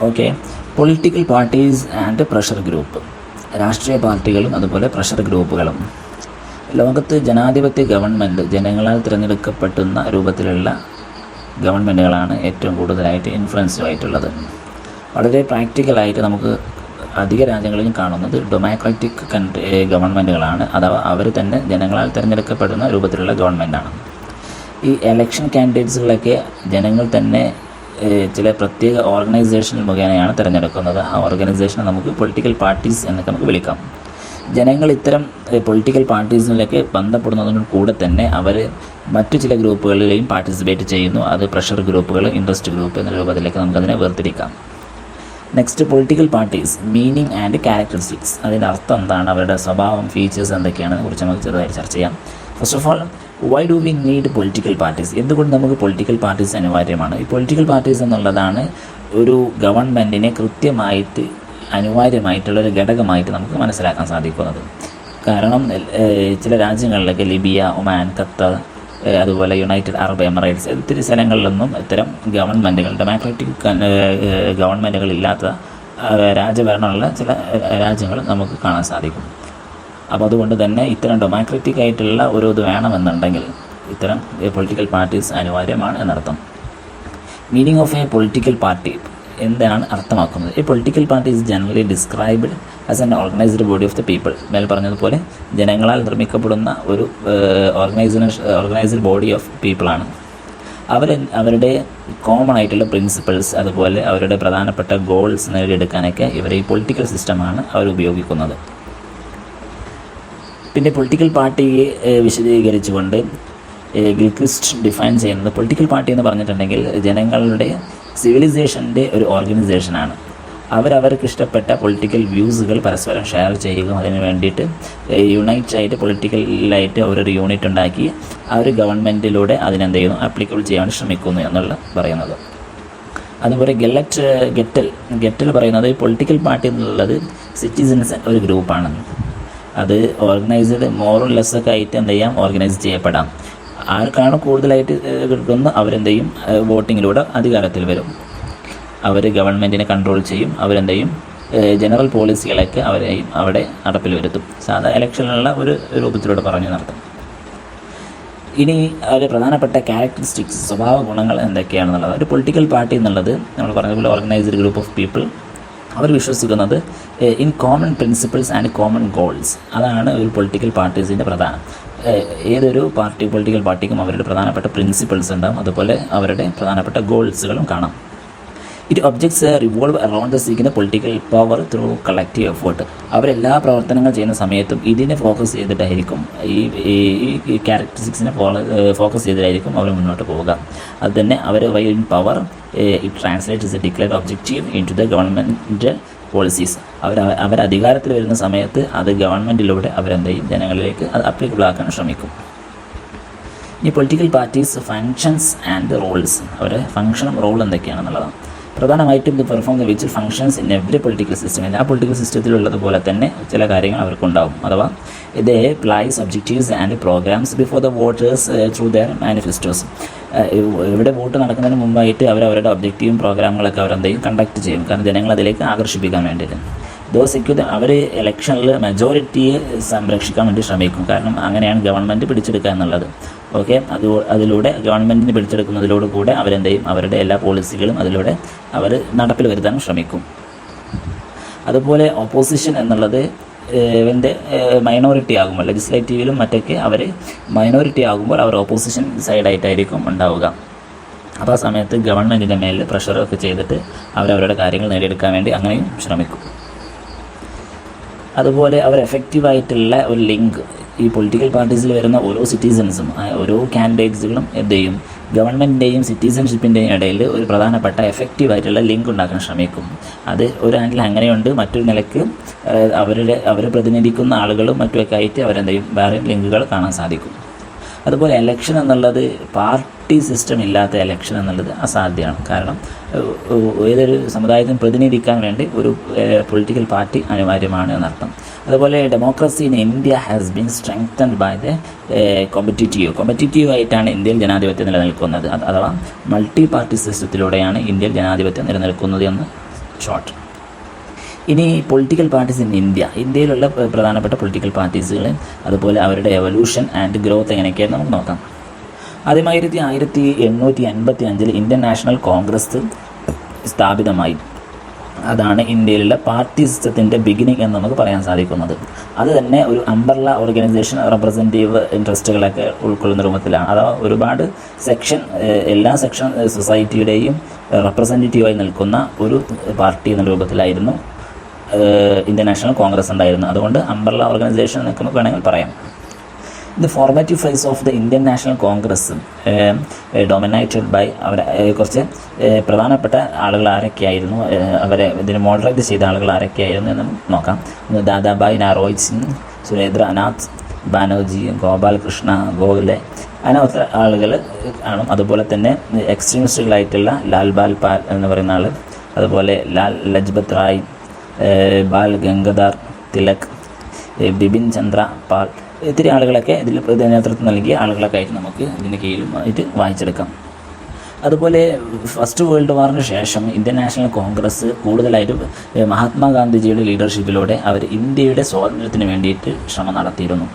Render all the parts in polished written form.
Okay, political parties and pressure group. രാഷ്ട്രീയ പാർട്ടികളും അതുപോലെ പ്രഷർ ഗ്രൂപ്പുകളും. ലോകത്ത് ജനാധിപത്യ ഗവൺമെൻറ് ജനങ്ങളാൽ തിരഞ്ഞെടുക്കപ്പെടുന്ന രൂപത്തിലുള്ള ഗവൺമെൻറ്റുകളാണ് ഏറ്റവും കൂടുതലായിട്ട് ഇൻഫ്ലുവൻസ്ഡ് ആയിട്ടുള്ളത്. വളരെ പ്രാക്ടിക്കലായിട്ട് നമുക്ക് അധിക രാജ്യങ്ങളിലും കാണുന്നത് ഡെമോക്രാറ്റിക് ഗവൺമെൻറ്റുകളാണ്, അഥവാ അവർ തന്നെ ജനങ്ങളാൽ തിരഞ്ഞെടുക്കപ്പെടുന്ന രൂപത്തിലുള്ള ഗവൺമെൻറ്റാണ്. ഈ എലക്ഷൻ കാൻഡിഡേറ്റ്സുകളൊക്കെ ജനങ്ങൾ തന്നെ ചില പ്രത്യേക ഓർഗനൈസേഷൻ മുഖേനയാണ് തിരഞ്ഞെടുക്കുന്നത്. ആ ഓർഗനൈസേഷനെ നമുക്ക് പൊളിറ്റിക്കൽ പാർട്ടീസ് എന്നൊക്കെ നമുക്ക് വിളിക്കാം. ജനങ്ങൾ ഇത്തരം പൊളിറ്റിക്കൽ പാർട്ടീസിലൊക്കെ ബന്ധപ്പെടുന്നതിന് കൂടെ തന്നെ അവർ മറ്റു ചില ഗ്രൂപ്പുകളിലെയും പാർട്ടിസിപ്പേറ്റ് ചെയ്യുന്നു. അത് പ്രഷർ ഗ്രൂപ്പുകൾ, ഇൻട്രസ്റ്റ് ഗ്രൂപ്പ് എന്ന രൂപത്തിലേക്ക് നമുക്കതിനെ വേർതിരിക്കാം. Next, political parties meaning and characteristics. അതിൻ്റെ അർത്ഥം എന്താണ്, അവരുടെ സ്വഭാവം, ഫീച്ചേഴ്സ് എന്തൊക്കെയാണെന്ന് കുറിച്ച് നമുക്ക് ചെറുതായിട്ട് ചർച്ച ചെയ്യാം. First of all, why do we need political parties? എന്തുകൊണ്ട് നമുക്ക് പൊളിറ്റിക്കൽ പാർട്ടീസ് അനിവാര്യമാണ്? ഈ പൊളിറ്റിക്കൽ പാർട്ടീസ് എന്നുള്ളതാണ് ഒരു ഗവൺമെൻറ്റിനെ കൃത്യമായിട്ട് അനിവാര്യമായിട്ടുള്ളൊരു ഘടകമായിട്ട് നമുക്ക് മനസ്സിലാക്കാൻ സാധിക്കുന്നത്. കാരണം ചില രാജ്യങ്ങളിലൊക്കെ ലിബിയ, ഒമാൻ, ഖത്തർ, അതുപോലെ യുണൈറ്റഡ് അറബ് എമിറേറ്റ്സ് ഒത്തിരി സ്ഥലങ്ങളിലൊന്നും ഇത്തരം ഗവൺമെൻറ്റുകൾ, ഡെമോക്രാറ്റിക് ഗവൺമെൻറ്റുകളില്ലാത്ത രാജഭരണമുള്ള ചില രാജ്യങ്ങൾ നമുക്ക് കാണാൻ സാധിക്കും. അപ്പോൾ അതുകൊണ്ട് തന്നെ ഇത്തരം ഡെമോക്രാറ്റിക് ആയിട്ടുള്ള ഒരു ഇത് വേണമെന്നുണ്ടെങ്കിൽ ഇത്തരം പൊളിറ്റിക്കൽ പാർട്ടീസ് അനിവാര്യമാണ് എന്നർത്ഥം. Meaning of A political party എന്താണ് അർത്ഥമാക്കുന്നത്? A political party is generally described as an organised body of the people. മേൽ പറഞ്ഞതുപോലെ ജനങ്ങളാൽ നിർമ്മിക്കപ്പെടുന്ന ഒരു ഓർഗനൈസ്ഡ് ബോഡി ഓഫ് പീപ്പിളാണ്. അവരുടെ കോമൺ ആയിട്ടുള്ള പ്രിൻസിപ്പിൾസ്, അതുപോലെ അവരുടെ പ്രധാനപ്പെട്ട ഗോൾസ് നേടിയെടുക്കാനൊക്കെ ഇവരെ ഈ പൊളിറ്റിക്കൽ സിസ്റ്റമാണ് അവർ ഉപയോഗിക്കുന്നത്. പിന്നെ പൊളിറ്റിക്കൽ പാർട്ടിയെ വിശദീകരിച്ചുകൊണ്ട് ഗിൽക്രിസ്റ്റ് ഡിഫൈൻ ചെയ്യുന്നത്, പൊളിറ്റിക്കൽ പാർട്ടി എന്ന് പറഞ്ഞിട്ടുണ്ടെങ്കിൽ ജനങ്ങളുടെ സിവിലൈസേഷൻ്റെ ഒരു ഓർഗനൈസേഷനാണ്. അവർക്ക് ഇഷ്ടപ്പെട്ട പൊളിറ്റിക്കൽ വ്യൂസുകൾ പരസ്പരം ഷെയർ ചെയ്യുക, അതിന് വേണ്ടിയിട്ട് യുണൈറ്റ് ആയിട്ട് പൊളിറ്റിക്കലായിട്ട് അവരൊരു യൂണിറ്റ് ഉണ്ടാക്കി ആ ഒരു ഗവൺമെൻറ്റിലൂടെ അതിനെന്ത് ചെയ്യുന്നു, ആപ്ലിക്കബിൾ ചെയ്യാൻ ശ്രമിക്കുന്നു എന്നുള്ള പറയുന്നത്. അതുപോലെ ഗെറ്റൽ പറയുന്നത് പൊളിറ്റിക്കൽ പാർട്ടി എന്നുള്ളത് സിറ്റിസൻസ് ഒരു ഗ്രൂപ്പാണ്. അത് ഓർഗനൈസ്ഡ് മോറും ലെസ്സൊക്കെ ആയിട്ട് എന്ത് ചെയ്യാം, ഓർഗനൈസ് ചെയ്യപ്പെടാം. ആർക്കാണ് കൂടുതലായിട്ട് കിട്ടുന്ന അവരെന്ത് ചെയ്യും, വോട്ടിങ്ങിലൂടെ അധികാരത്തിൽ വരും. അവർ ഗവൺമെൻറ്റിനെ കൺട്രോൾ ചെയ്യും. അവരെന്ത് ചെയ്യും, ജനറൽ പോളിസികളൊക്കെ അവരെയും അവിടെ നടപ്പിൽ വരുത്തും. സാധാ ഇലക്ഷനിലുള്ള ഒരു രൂപത്തിലൂടെ പറഞ്ഞു നടത്തും. ഇനി ഒരു പ്രധാനപ്പെട്ട ക്യാരക്ടറിസ്റ്റിക്സ്, സ്വഭാവ ഗുണങ്ങൾ എന്തൊക്കെയാണെന്നുള്ളത്. ഒരു പൊളിറ്റിക്കൽ പാർട്ടി എന്നുള്ളത് നമ്മൾ പറഞ്ഞതുപോലെ ഓർഗനൈസ്ഡ് ഗ്രൂപ്പ് ഓഫ് പീപ്പിൾ. അവർ വിശ്വസിക്കുന്നത് in common principles and common goals. അതാണ് ഒരു പൊളിറ്റിക്കൽ പാർട്ടീസിൻ്റെ പ്രധാനം. ഏതൊരു പൊളിറ്റിക്കൽ പാർട്ടിക്കും അവരുടെ പ്രധാനപ്പെട്ട പ്രിൻസിപ്പിൾസ് ഉണ്ടാകും, അതുപോലെ അവരുടെ പ്രധാനപ്പെട്ട ഗോൾസുകളും കാണാം. It objects revolve around the seeking political power through collective effort. അവരെല്ലാ പ്രവർത്തനങ്ങൾ ചെയ്യുന്ന സമയത്തും ഇതിനെ ഫോക്കസ് ചെയ്തിട്ടായിരിക്കും, ഈ ക്യാരക്ടറിസ്റ്റിക്സിനെ ഫോക്കസ് ചെയ്തിട്ടായിരിക്കും അവർ മുന്നോട്ട് പോവുക. അത് തന്നെ അവർ win power it translates a declared objective into the government policies. അവർ അധികാരത്തിൽ വരുന്ന സമയത്ത് അത് ഗവൺമെൻറ്റിലൂടെ അവരെന്ത് ചെയ്യും, ജനങ്ങളിലേക്ക് അത് അപ്ലിക്കബിൾ ആക്കാൻ ശ്രമിക്കും. ഈ political parties functions and roles. അവരുടെ ഫങ്ഷനും റോൾ എന്തൊക്കെയാണെന്നുള്ളതാണ്. പ്രധാനമായിട്ടും ഇത് perform the which functions in every political system. എല്ലാ പൊളിറ്റിക്കൽ സിസ്റ്റത്തിലുള്ളതുപോലെ തന്നെ ചില കാര്യങ്ങൾ അവർക്കുണ്ടാവും. അഥവാ ഇത് places objectives and programs before the voters through their manifestos. ഇവിടെ വോട്ട് നടക്കുന്നതിന് മുമ്പായിട്ട് അവരുടെ ഒബ്ജക്റ്റീവും പ്രോഗ്രാമുകളൊക്കെ അവരെന്തെയും കണ്ടക്ട് ചെയ്യും. കാരണം ജനങ്ങളതിലേക്ക് ആകർഷിപ്പിക്കാൻ വേണ്ടിയിട്ട്. അവർ ഇലക്ഷനിൽ മെജോറിറ്റിയെ സംരക്ഷിക്കാൻ വേണ്ടി ശ്രമിക്കും. കാരണം അങ്ങനെയാണ് ഗവൺമെൻറ് പിടിച്ചെടുക്കുക എന്നുള്ളത്. ഓക്കെ, അതിലൂടെ ഗവൺമെൻറ്റിന് പിടിച്ചെടുക്കുന്നതിലൂടെ കൂടെ അവരെന്തെയും അവരുടെ എല്ലാ പോളിസികളും അതിലൂടെ അവർ നടപ്പിൽ വരുത്താനും ശ്രമിക്കും. അതുപോലെ ഓപ്പോസിഷൻ എന്നുള്ളത് മൈനോറിറ്റി ആകുമ്പോൾ, ലെജിസ്ലേറ്റീവിലും മറ്റൊക്കെ അവർ മൈനോറിറ്റി ആകുമ്പോൾ അവർ ഓപ്പോസിഷൻ സൈഡായിട്ടായിരിക്കും ഉണ്ടാവുക. അപ്പോൾ ആ സമയത്ത് ഗവൺമെൻറ്റിൻ്റെ മേലിൽ പ്രഷറൊക്കെ ചെയ്തിട്ട് അവരവരുടെ കാര്യങ്ങൾ നേടിയെടുക്കാൻ വേണ്ടി അങ്ങനെയും ശ്രമിക്കും. അതുപോലെ അവർ എഫക്റ്റീവായിട്ടുള്ള ഒരു ലിങ്ക്, ഈ പൊളിറ്റിക്കൽ പാർട്ടീസിൽ വരുന്ന ഓരോ സിറ്റിസൻസും, ഓരോ കാൻഡിഡേറ്റ്സുകളും എന്ത് ചെയ്യും, ഗവൺമെൻറ്റിൻ്റെയും സിറ്റിസൺഷിപ്പിൻ്റെയും ഇടയിൽ ഒരു പ്രധാനപ്പെട്ട എഫക്റ്റീവായിട്ടുള്ള ലിങ്ക് ഉണ്ടാക്കാൻ ശ്രമിക്കും. അത് ഒരു ആംഗിൾ അങ്ങനെയുണ്ട്, മറ്റൊരു നിലയ്ക്ക് അവരെ പ്രതിനിധിക്കുന്ന ആളുകളും മറ്റുമൊക്കെ ആയിട്ട് അവരെന്ത് ചെയ്യും, വേറെ ലിങ്കുകൾ കാണാൻ സാധിക്കും. അതുപോലെ എലക്ഷൻ എന്നുള്ളത്, പാർട്ടി സിസ്റ്റം ഇല്ലാത്ത എലക്ഷൻ എന്നുള്ളത് അസാധ്യമാണ്. കാരണം ഏതൊരു സമുദായത്തിനും പ്രതിനിധിക്കാൻ വേണ്ടി ഒരു പൊളിറ്റിക്കൽ പാർട്ടി അനിവാര്യമാണ് എന്നർത്ഥം. അതുപോലെ democracy in India has been strengthened by the competitive ആയിട്ടാണ് ഇന്ത്യയിൽ ജനാധിപത്യം നിലനിൽക്കുന്നത്. അഥവാ മൾട്ടി പാർട്ടി സിസ്റ്റത്തിലൂടെയാണ് ഇന്ത്യയിൽ ജനാധിപത്യം നിലനിൽക്കുന്നത് എന്ന് ഷോർട്ട്. ഇനി പൊളിറ്റിക്കൽ പാർട്ടീസ് ഇൻ ഇന്ത്യയിലുള്ള പ്രധാനപ്പെട്ട പൊളിറ്റിക്കൽ പാർട്ടീസുകൾ, അതുപോലെ അവരുടെ എവല്യൂഷൻ ആൻഡ് ഗ്രോത്ത് എങ്ങനെയൊക്കെയാണെന്ന് നമുക്ക് നോക്കാം. ആദ്യമായി 1855 ഇന്ത്യൻ നാഷണൽ കോൺഗ്രസ് സ്ഥാപിതമായി. അതാണ് ഇന്ത്യയിലുള്ള പാർട്ടി സിസ്റ്റത്തിൻ്റെ ബിഗിനിങ് എന്ന് നമുക്ക് പറയാൻ സാധിക്കുന്നത്. അത് തന്നെ ഒരു അംബ്രല്ല ഓർഗനൈസേഷൻ, റെപ്രസെൻറ്റേറ്റീവ് ഇൻട്രസ്റ്റുകളൊക്കെ ഉൾക്കൊള്ളുന്ന രൂപത്തിലാണ്. അഥവാ ഒരുപാട് എല്ലാ സെക്ഷൻ സൊസൈറ്റിയുടെയും റെപ്രസെൻറ്റേറ്റീവായി നിൽക്കുന്ന ഒരു പാർട്ടി എന്ന രൂപത്തിലായിരുന്നു ഇന്ത്യൻ നാഷണൽ കോൺഗ്രസ് ഉണ്ടായിരുന്നു. അതുകൊണ്ട് അംബ്രല്ല ഓർഗനൈസേഷൻ എന്നൊക്കെ നമുക്ക് വേണമെങ്കിൽ പറയാം. The formative phase of the Indian National Congress dominated by കുറച്ച് പ്രധാനപ്പെട്ട ആളുകൾ ആരൊക്കെയായിരുന്നു, അവരെ ഇതിന് മോഡറേറ്റ് ചെയ്ത ആളുകൾ ആരൊക്കെയായിരുന്നു എന്ന് നോക്കാം. ദാദാഭായ് നവറോജി സിംഗ്, സുരേന്ദ്രനാഥ് ബാനർജി, ഗോപാലകൃഷ്ണ ഗോഖലെ, അങ്ങനെ ഒത്തിരി ആളുകൾ കാണും. അതുപോലെ തന്നെ എക്സ്ട്രീമിസ്റ്റുകളായിട്ടുള്ള ലാൽ ബാൽ പാൽ എന്ന് പറയുന്ന ആൾ, അതുപോലെ ലാൽ ലജ്പത് റായ്, ബാൽ ഗംഗാധർ തിലക്, ബിപിൻ ചന്ദ്ര പാൽ, ഇത്തിരി ആളുകളൊക്കെ ഇതിൽ നേതൃത്വം നൽകിയ ആളുകളൊക്കെ ആയിട്ട് നമുക്ക് ഇതിൻ്റെ കീഴിലുമായിട്ട് വായിച്ചെടുക്കാം. അതുപോലെ ഫസ്റ്റ് വേൾഡ് വാറിന് ശേഷം ഇന്ത്യൻ നാഷണൽ കോൺഗ്രസ് കൂടുതലായിട്ടും മഹാത്മാഗാന്ധിജിയുടെ ലീഡർഷിപ്പിലൂടെ അവർ ഇന്ത്യയുടെ സ്വാതന്ത്ര്യത്തിന് വേണ്ടിയിട്ട് ശ്രമം നടത്തിയിരുന്നു.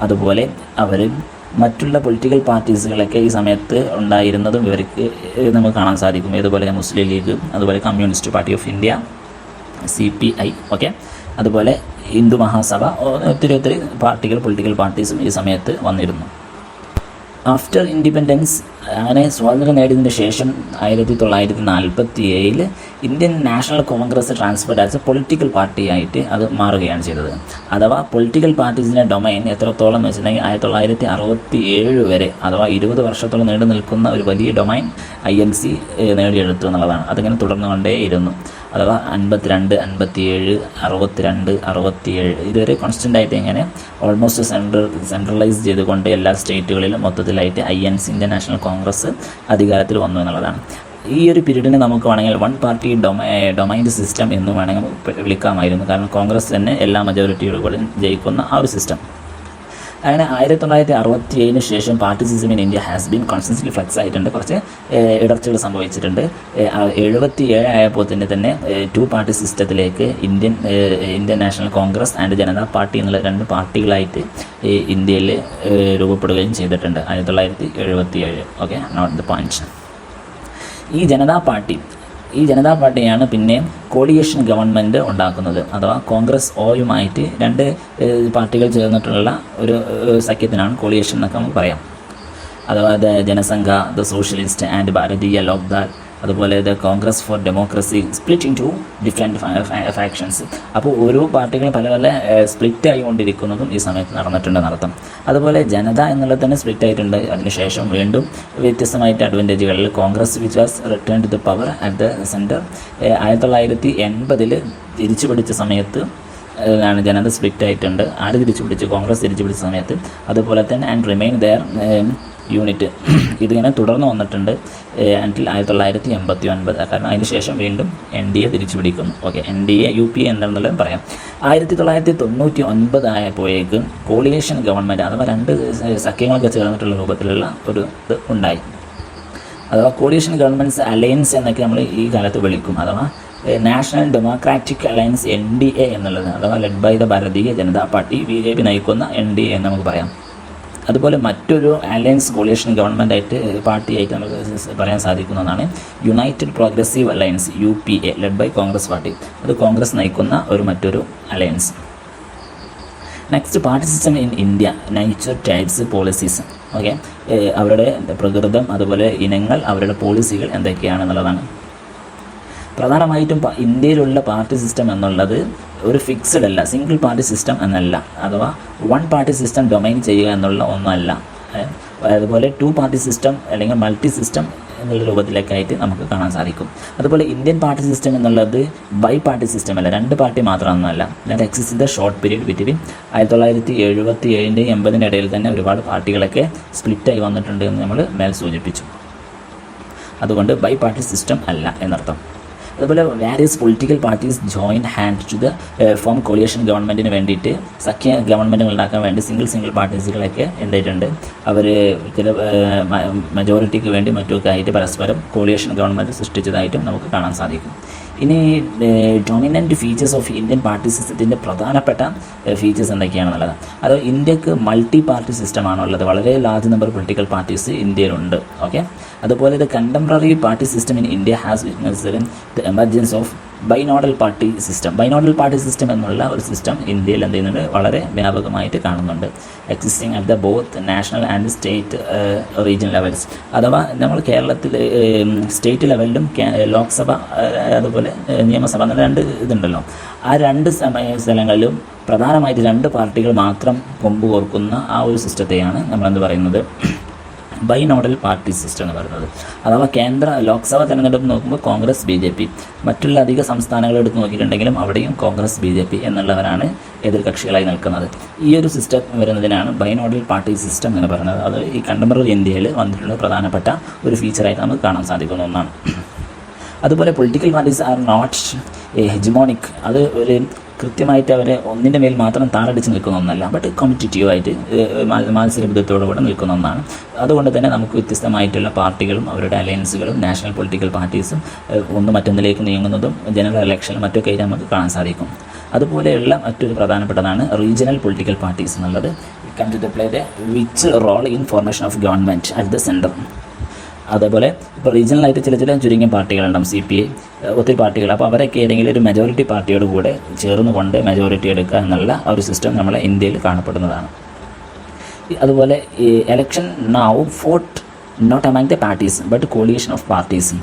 അതുപോലെ അവർ മറ്റുള്ള പൊളിറ്റിക്കൽ പാർട്ടീസുകളൊക്കെ ഈ സമയത്ത് ഉണ്ടായിരുന്നതും ഇവർക്ക് നമുക്ക് കാണാൻ സാധിക്കും. ഇതുപോലെ മുസ്ലിം ലീഗ്, അതുപോലെ communist party of India, CPI, okay, അതുപോലെ ഹിന്ദു മഹാസഭ, ഒത്തിരി പൊളിറ്റിക്കൽ പാർട്ടീസും ഈ സമയത്ത് വന്നിരുന്നു. ആഫ്റ്റർ ഇൻഡിപെൻഡൻസ്, അങ്ങനെ സ്വാതന്ത്ര്യം നേടിയതിന് ശേഷം 1947 Indian National Congress transferred as a political പാർട്ടിയായിട്ട് അത് മാറുകയാണ് ചെയ്തത്. അഥവാ പൊളിറ്റിക്കൽ പാർട്ടീസിൻ്റെ ഡൊമൈൻ എത്രത്തോളം എന്ന് വെച്ചിട്ടുണ്ടെങ്കിൽ 1967 വരെ, അഥവാ 20 വർഷത്തോളം നീണ്ടു നിൽക്കുന്ന ഒരു വലിയ ഡൊമൈൻ INC നേടിയെടുത്തു എന്നുള്ളതാണ്. അതിങ്ങനെ തുടർന്നുകൊണ്ടേയിരുന്നു. അഥവാ 52, 57, 62, 67 ഇതുവരെ കോൺസ്റ്റൻ്റ് ആയിട്ട് ഇങ്ങനെ ഓൾമോസ്റ്റ് സെൻട്രലൈസ് ചെയ്തുകൊണ്ട് എല്ലാ സ്റ്റേറ്റുകളിലും മൊത്തത്തിലായിട്ട് INC ഇന്ത്യൻ നാഷണൽ കോൺഗ്രസ് അധികാരത്തിൽ വന്നു എന്നുള്ളതാണ്. ഈ ഒരു പീരീഡിനെ നമുക്ക് വേണമെങ്കിൽ വൺ പാർട്ടി ഡൊമൈൻഡ് സിസ്റ്റം എന്ന് വേണമെങ്കിൽ വിളിക്കാമായിരുന്നു. കാരണം കോൺഗ്രസ് തന്നെ എല്ലാ മജോറിറ്റികളും ജയിക്കുന്ന ആ ഒരു സിസ്റ്റം. അങ്ങനെ 1967 ശേഷം party system in India has been constantly flex ആയിട്ടുണ്ട്. കുറച്ച് ഇടർച്ചകൾ സംഭവിച്ചിട്ടുണ്ട്. 77 ആയപ്പോൾ തന്നെ 2 പാർട്ടി സിസ്റ്റത്തിലേക്ക് Indian National Congress and Janata party എന്നുള്ള 2 പാർട്ടികളായിട്ട് ഇന്ത്യയിൽ രൂപപ്പെടുകയും ചെയ്തിട്ടുണ്ട് 1977. Okay, note the point. ഈ ജനതാ പാർട്ടിയാണ് പിന്നെ കോളിയേഷൻ ഗവൺമെൻറ് ഉണ്ടാക്കുന്നത്. അഥവാ കോൺഗ്രസ് ഓയുമായിട്ട് 2 പാർട്ടികൾ ചേർന്നിട്ടുള്ള ഒരു സഖ്യത്തിനാണ് കോളിയേഷൻ എന്നൊക്കെ നമുക്ക് പറയാം. അഥവാ Jana Sangh, the socialist and Bharatiya Lokdal, അതുപോലെ the Congress for Democracy split in 2 different factions. അപ്പോൾ ഓരോ പാർട്ടികളും പല സ്പ്ലിറ്റ് ആയിക്കൊണ്ടിരിക്കുന്നതും ഈ സമയത്ത് നടന്നിട്ടുണ്ടെന്നർത്ഥം. അതുപോലെ ജനത എന്നുള്ളത് തന്നെ സ്പ്ലിറ്റ് ആയിട്ടുണ്ട്. അതിനുശേഷം വീണ്ടും വ്യത്യസ്തമായിട്ട് അഡ്വാൻറ്റേജുകളിൽ Congress which was return to the power at the centre 1980 തിരിച്ചു പിടിച്ച സമയത്ത് ജനത സ്പ്ലിറ്റ് ആയിട്ടുണ്ട്. ആര് തിരിച്ചു പിടിച്ചു? കോൺഗ്രസ് തിരിച്ചു പിടിച്ച സമയത്ത്. അതുപോലെ തന്നെ ആൻഡ് റിമെയിൻ ദെയർ യൂണിറ്റ് ഇതിങ്ങനെ തുടർന്ന് വന്നിട്ടുണ്ട് അൻറ്റിൽ 1989. കാരണം അതിന് ശേഷം വീണ്ടും NDA തിരിച്ചു പിടിക്കുന്നു. ഓക്കെ, NDA UPA എന്താണെന്നുള്ളത് പറയാം. 1999 ആയപ്പോഴേക്ക് കോളിയേഷൻ ഗവൺമെൻറ്, അഥവാ 2 സഖ്യങ്ങളൊക്കെ ചേർന്നിട്ടുള്ള രൂപത്തിലുള്ള ഒരു ഇത് ഉണ്ടായി. അഥവാ കോളിയേഷൻ ഗവൺമെൻറ്റ്സ് അലയൻസ് എന്നൊക്കെ നമ്മൾ ഈ കാലത്ത് വിളിക്കും. അഥവാ നാഷണൽ ഡെമോക്രാറ്റിക് അലയൻസ് NDA എന്നുള്ളത്, അഥവാ led by the Bharatiya Janata party, BJP നയിക്കുന്ന NDA എന്ന് നമുക്ക് പറയാം. അതുപോലെ മറ്റൊരു അലയൻസ് കോളിയേഷൻ ഗവൺമെൻറ്റായിട്ട് പാർട്ടിയായിട്ട് നമുക്ക് പറയാൻ സാധിക്കുന്നതാണ് United Progressive Alliance UPA led by Congress party. അത് കോൺഗ്രസ് നയിക്കുന്ന മറ്റൊരു alliance. Next, party system in India, nature, types, policies. Okay, അവരുടെ പ്രകൃതം, അതുപോലെ ഇനങ്ങൾ, അവരുടെ പോളിസികൾ എന്തൊക്കെയാണെന്നുള്ളതാണ്. പ്രധാനമായിട്ടും ഇന്ത്യയിലുള്ള പാർട്ടി സിസ്റ്റം എന്നുള്ളത് ഒരു ഫിക്സഡ് അല്ല, സിംഗിൾ പാർട്ടി സിസ്റ്റം എന്നല്ല, അഥവാ 1 പാർട്ടി സിസ്റ്റം ഡൊമൈൻ ചെയ്യുക എന്നുള്ള ഒന്നല്ല. അതുപോലെ 2 പാർട്ടി സിസ്റ്റം അല്ലെങ്കിൽ മൾട്ടി സിസ്റ്റം എന്നുള്ള രൂപത്തിലേക്കായിട്ട് നമുക്ക് കാണാൻ സാധിക്കും. അതുപോലെ ഇന്ത്യൻ പാർട്ടി സിസ്റ്റം എന്നുള്ളത് ബൈ പാർട്ടി സിസ്റ്റം അല്ല, 2 പാർട്ടി മാത്രമൊന്നുമല്ല. That exist in the short period between 1977 80 ഇടയിൽ തന്നെ ഒരുപാട് പാർട്ടികളൊക്കെ സ്പ്ലിറ്റായി വന്നിട്ടുണ്ട് എന്ന് നമ്മൾ മേൽ സൂചിപ്പിച്ചു. അതുകൊണ്ട് ബൈ പാർട്ടി സിസ്റ്റം അല്ല എന്നർത്ഥം. അതുപോലെ various political parties join hand to the form coalition ഗവൺമെൻറ്റിന് വേണ്ടിയിട്ട് സഖ്യ ഗവൺമെൻറ്റുകൾ ഉണ്ടാക്കാൻ വേണ്ടി സിംഗിൾ പാർട്ടീസുകളൊക്കെ എന്തായിട്ടുണ്ട്, അവർ ചില മജോറിറ്റിക്ക് വേണ്ടി മറ്റൊക്കെ ആയിട്ട് പരസ്പരം കോളിയേഷൻ ഗവൺമെൻറ് സൃഷ്ടിച്ചതായിട്ടും നമുക്ക് കാണാൻ സാധിക്കും. ഇനി dominant features of Indian party സിസ്റ്റത്തിൻ്റെ പ്രധാനപ്പെട്ട ഫീച്ചേഴ്സ് എന്തൊക്കെയാണെന്നുള്ളത്. അത് ഇന്ത്യക്ക് മൾട്ടി പാർട്ടി സിസ്റ്റമാണുള്ളത്. വളരെ ലാർജ് നമ്പർ പൊളിറ്റിക്കൽ പാർട്ടീസ് ഇന്ത്യയിലുണ്ട്. ഓക്കെ, അതുപോലെ the contemporary party system in India has witnessed the emergence of binodal party system. Binodal party system എന്നുള്ള ഒരു സിസ്റ്റം ഇന്ത്യയിൽ എന്ത് ചെയ്യുന്നുണ്ട്, വളരെ വ്യാപകമായിട്ട് കാണുന്നുണ്ട്. Existing at the both national and state region levels. അഥവാ നമ്മൾ കേരളത്തിൽ സ്റ്റേറ്റ് ലെവലിലും ലോക്സഭ അതുപോലെ നിയമസഭ എന്ന രണ്ട് ഇതുണ്ടല്ലോ, ആ രണ്ട് സ്ഥലങ്ങളിലും പ്രധാനമായിട്ട് രണ്ട് പാർട്ടികൾ മാത്രം കൊമ്പ് കോർക്കുന്ന ആ ഒരു സിസ്റ്റത്തെയാണ് നമ്മളെന്ത് പറയുന്നത്, ബൈനോഡൽ പാർട്ടി സിസ്റ്റം എന്ന് പറയുന്നത്. അഥവാ കേന്ദ്ര ലോക്സഭ തെരഞ്ഞെടുപ്പ് നോക്കുമ്പോൾ കോൺഗ്രസ് BJP, മറ്റുള്ള അധിക സംസ്ഥാനങ്ങൾ എടുത്ത് നോക്കിയിട്ടുണ്ടെങ്കിലും അവിടെയും കോൺഗ്രസ് BJP എന്നുള്ളവരാണ് എതിർകക്ഷികളായി നിൽക്കുന്നത്. ഈ ഒരു സിസ്റ്റം വരുന്നതിനാണ് ബൈനോഡൽ പാർട്ടി സിസ്റ്റം എന്ന് പറയുന്നത്. അത് ഈ കണ്ടംപററി ഇന്ത്യയിൽ വന്നിട്ടുള്ള പ്രധാനപ്പെട്ട ഒരു ഫീച്ചറായിട്ട് നമുക്ക് കാണാൻ സാധിക്കുന്ന ഒന്നാണ്. അതുപോലെ political parties are not hegemonic. അത് ഒരു കൃത്യമായിട്ട് അവരെ ഒന്നിൻ്റെ മേൽ മാത്രം താറടിച്ച് നിൽക്കുന്ന ഒന്നല്ല, ബട്ട് കോമ്പറ്റീറ്റീവായിട്ട് മത്സരബുദ്ധത്തോടുകൂടെ നിൽക്കുന്ന ഒന്നാണ്. അതുകൊണ്ട് തന്നെ നമുക്ക് വ്യത്യസ്തമായിട്ടുള്ള പാർട്ടികളും അവരുടെ അലയൻസുകളും നാഷണൽ പൊളിറ്റിക്കൽ പാർട്ടീസും ഒന്ന് മറ്റൊന്നിലേക്ക് നീങ്ങുന്നതും ജനറൽ ഇലക്ഷനും മറ്റൊക്കെ ആയിട്ട് നമുക്ക് കാണാൻ സാധിക്കും. അതുപോലെയുള്ള മറ്റൊരു പ്രധാനപ്പെട്ടതാണ് റീജിയണൽ പൊളിറ്റിക്കൽ പാർട്ടീസ് എന്നുള്ളത്. Come to play the which role in formation of government at the centre. അതേപോലെ ഇപ്പോൾ റീജിയണലായിട്ട് ചില ചുരുങ്ങിയ പാർട്ടികളുണ്ടാവും, CPI, ഒത്തിരി പാർട്ടികൾ. അപ്പോൾ അവരൊക്കെ ഏതെങ്കിലും ഒരു മെജോറിറ്റി പാർട്ടിയോട് കൂടെ ചേർന്ന് കൊണ്ട് മെജോറിറ്റി എടുക്കുക എന്നുള്ള ഒരു സിസ്റ്റം നമ്മളെ ഇന്ത്യയിൽ കാണപ്പെടുന്നതാണ്. അതുപോലെ ഈ election now fought not among the parties but coalition of parties.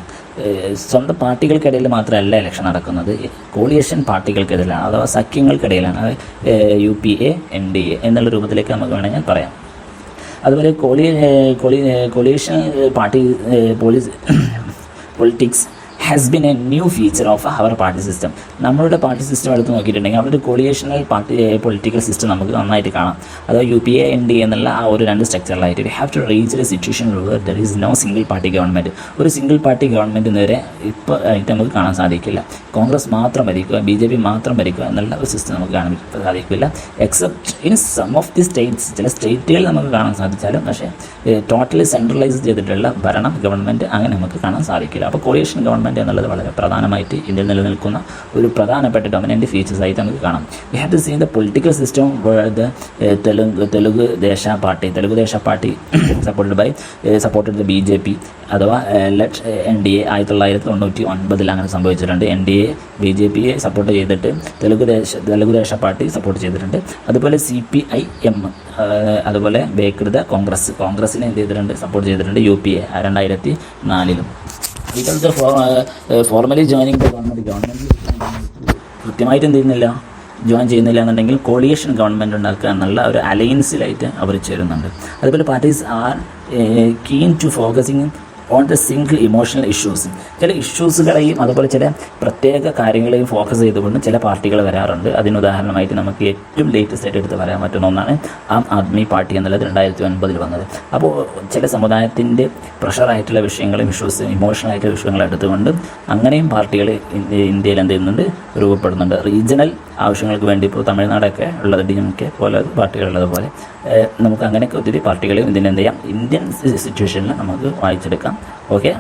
സ്വന്തം പാർട്ടികൾക്കിടയിൽ മാത്രമല്ല ഇലക്ഷൻ നടക്കുന്നത്, കോളിയേഷൻ പാർട്ടികൾക്കിടയിലാണ്, അഥവാ സഖ്യങ്ങൾക്കിടയിലാണ്. UPA NDA എന്നുള്ള രൂപത്തിലേക്ക് നമുക്ക് വേണമെങ്കിൽ പറയാം. അതുപോലെ coalition party politics has been a new feature of our party system. നമ്മളുടെ പാർട്ടി സിസ്റ്റം എടുത്ത് നോക്കിയിട്ടുണ്ടെങ്കിൽ അവിടെ ഒരു കോളിയേഷണൽ പാർട്ടി പൊളിറ്റിക്കൽ സിസ്റ്റം നമുക്ക് നന്നായിട്ട് കാണാം. അതായത് UPA NDA എന്നുള്ള ആ ഒരു രണ്ട് സ്ട്രക്ചറിലായിട്ട് we have to reach a situation where there is no single party government. ഒരു സിംഗിൾ പാർട്ടി ഗവൺമെൻറ് നേരെ ഇപ്പോൾ ആയിട്ട് നമുക്ക് കാണാൻ സാധിക്കില്ല. കോൺഗ്രസ് മാത്രം ഭരിക്കുക, BJP മാത്രം ഭരിക്കുക എന്നുള്ള ഒരു സിസ്റ്റം നമുക്ക് കാണാൻ സാധിക്കില്ല. Except in some of the states, ചില സ്റ്റേറ്റുകൾ നമുക്ക് കാണാൻ സാധിച്ചാലും പക്ഷേ ടോട്ടലി സെൻട്രലൈസ് ചെയ്തിട്ടുള്ള ഭരണം ഗവൺമെൻറ് അങ്ങനെ നമുക്ക് കാണാൻ സാധിക്കില്ല. അപ്പോൾ കോളിയേഷൻ ഗവൺമെൻറ് എന്നുള്ളത് വളരെ പ്രധാനമായിട്ട് ഇന്ത്യയിൽ നിലനിൽക്കുന്ന ഒരു പ്രധാനപ്പെട്ട ഡൊമിനൻ്റ് ഫീച്ചേഴ്സ് ആയിട്ട് നമുക്ക് കാണാം. We have to see the political system Telugu Desam party supported the BJP അഥവാ NDA 1999 അങ്ങനെ സംഭവിച്ചിട്ടുണ്ട്. NDA BJPയെ സപ്പോർട്ട് ചെയ്തിട്ട് തെലുങ്ക് ദേശ പാർട്ടി സപ്പോർട്ട് ചെയ്തിട്ടുണ്ട്. അതുപോലെ CPIM അതുപോലെ ബേക്കൃത കോൺഗ്രസിനെ എന്ത് ചെയ്തിട്ടുണ്ട്, സപ്പോർട്ട് ചെയ്തിട്ടുണ്ട്. UPA 2004. Formally joining the government കൃത്യമായിട്ട് എന്ത് ചെയ്യുന്നില്ല, ജോയിൻ ചെയ്യുന്നില്ല എന്നുണ്ടെങ്കിൽ കോളിയേഷൻ ഗവൺമെൻറ് ഉണ്ടാക്കുക എന്നുള്ള ഒരു അലയൻസിലായിട്ട് അവർ ചേരുന്നുണ്ട്. അതുപോലെ parties are keen to focusing on the single emotional issues. ചില ഇഷ്യൂസുകളെയും അതുപോലെ ചില പ്രത്യേക കാര്യങ്ങളെയും ഫോക്കസ് ചെയ്തുകൊണ്ട് ചില പാർട്ടികൾ വരാറുണ്ട്. അതിനുദാഹരണമായിട്ട് നമുക്ക് ഏറ്റവും ലേറ്റസ്റ്റ് ആയിട്ട് എടുത്ത് പറയാൻ പറ്റുന്ന ഒന്നാണ് ആം ആദ്മി പാർട്ടി എന്നുള്ളത് 2009 വന്നത്. അപ്പോൾ ചില സമുദായത്തിൻ്റെ പ്രഷറായിട്ടുള്ള വിഷയങ്ങളും ഇമോഷണൽ ആയിട്ടുള്ള വിഷയങ്ങൾ എടുത്തുകൊണ്ട് അങ്ങനെയും പാർട്ടികൾ ഇന്ത്യയിൽ എന്ത് ചെയ്യുന്നുണ്ട്, രൂപപ്പെടുന്നുണ്ട്. റീജിയണൽ ആവശ്യങ്ങൾക്ക് വേണ്ടി ഇപ്പോൾ തമിഴ്നാടൊക്കെ ഉള്ളത് DMK പോലെ പാർട്ടികളുള്ളതുപോലെ നമുക്ക് അങ്ങനെയൊക്കെ ഒത്തിരി പാർട്ടികളെയും ഇതിനെന്ത് ചെയ്യാം, ഇന്ത്യൻ സിറ്റുവേഷനിൽ നമുക്ക് വായിച്ചെടുക്കാം. ഓക്കെ.